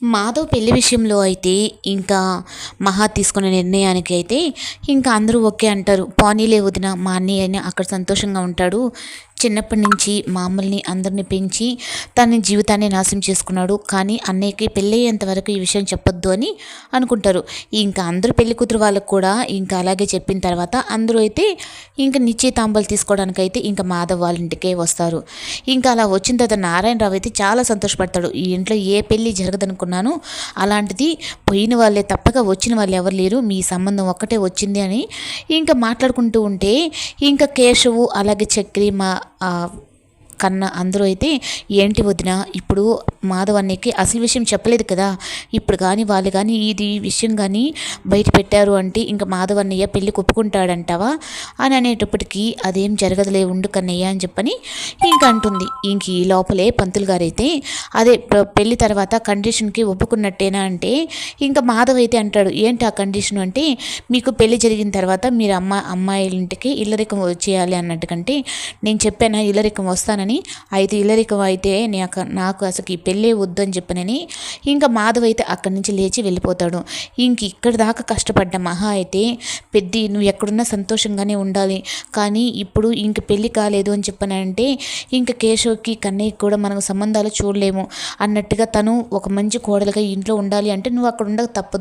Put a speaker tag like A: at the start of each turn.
A: మాధవ్ పెళ్లి విషయంలో అయితే ఇంకా మహా తీసుకున్న నిర్ణయానికి అయితే ఇంకా అందరూ ఓకే అంటారు. పోనీలే వదిన, మా అన్నయ్య అయినా అక్కడ సంతోషంగా ఉంటాడు. చిన్నప్పటి నుంచి మమ్మల్ని అందరిని పెంచి తన జీవితాన్ని నాశనం చేసుకున్నాడు. కానీ అన్నయ్యకి పెళ్ళయ్యేంత వరకు ఈ విషయం చెప్పొద్దు అని అనుకుంటారు. ఇంకా అందరూ పెళ్లి కూతురు వాళ్ళకు కూడా ఇంకా అలాగే చెప్పిన తర్వాత అందరూ అయితే ఇంకా నిశ్చయితాంబూలాలు తీసుకోవడానికి అయితే ఇంకా మాధవ్ వాళ్ళ ఇంటికే వస్తారు. ఇంకా అలా వచ్చిన తర్వాత నారాయణరావు అయితే చాలా సంతోషపడతాడు. ఈ ఇంట్లో ఏ పెళ్ళి జరగదనుకున్నాను, అలాంటిది పోయిన వాళ్ళే తప్పక వచ్చిన వాళ్ళు ఎవరు లేరు, మీ సంబంధం ఒక్కటే వచ్చింది అని ఇంకా మాట్లాడుకుంటూ ఉంటే ఇంకా కేశవు అలాగే చక్రి కన్నా అందరూ అయితే ఏంటి వదిన, ఇప్పుడు మాధవ్ అన్నయ్యకి అసలు విషయం చెప్పలేదు కదా, ఇప్పుడు కానీ వాళ్ళు కానీ ఇది విషయం కానీ బయట పెట్టారు అంటే ఇంకా మాధవ్ అన్నయ్య పెళ్ళి ఒప్పుకుంటాడంటావా అని అనేటప్పటికీ అదేం జరగదులే ఉండు కన్నయ్య అని చెప్పని ఇంకా అంటుంది. ఇంక ఈ లోపలే పంతులు గారైతే అదే పెళ్ళి తర్వాత కండిషన్కి ఒప్పుకున్నట్టేనా అంటే ఇంకా మాధవ్ అయితే అంటాడు, ఏంటి ఆ కండిషన్ అంటే మీకు పెళ్ళి జరిగిన తర్వాత మీరు అమ్మాయిల ఇంటికి ఇల్లరికం వచ్చేయాలి అన్నట్టుకంటే నేను చెప్పాను ఇల్లరికం వస్తానని. అయితే ఇల్లరికం అయితే నాకు అసలు ఈ పెళ్ళే వద్దని చెప్పనని ఇంకా మాధవ్ అయితే అక్కడి నుంచి లేచి వెళ్ళిపోతాడు. ఇంక ఇక్కడ దాకా కష్టపడ్డ మహా అయితే పెద్ద నువ్వు ఎక్కడున్నా సంతోషంగానే ఉండాలి, కానీ ఇప్పుడు ఇంక పెళ్ళి కాలేదు అని చెప్పనంటే ఇంకా కేశవ్కి కన్నయ్యకి కూడా మనకు సంబంధాలు చూడలేము అన్నట్టుగా తను ఒక మంచి కోడలుగా ఇంట్లో ఉండాలి అంటే నువ్వు అక్కడ ఉండక తప్పదు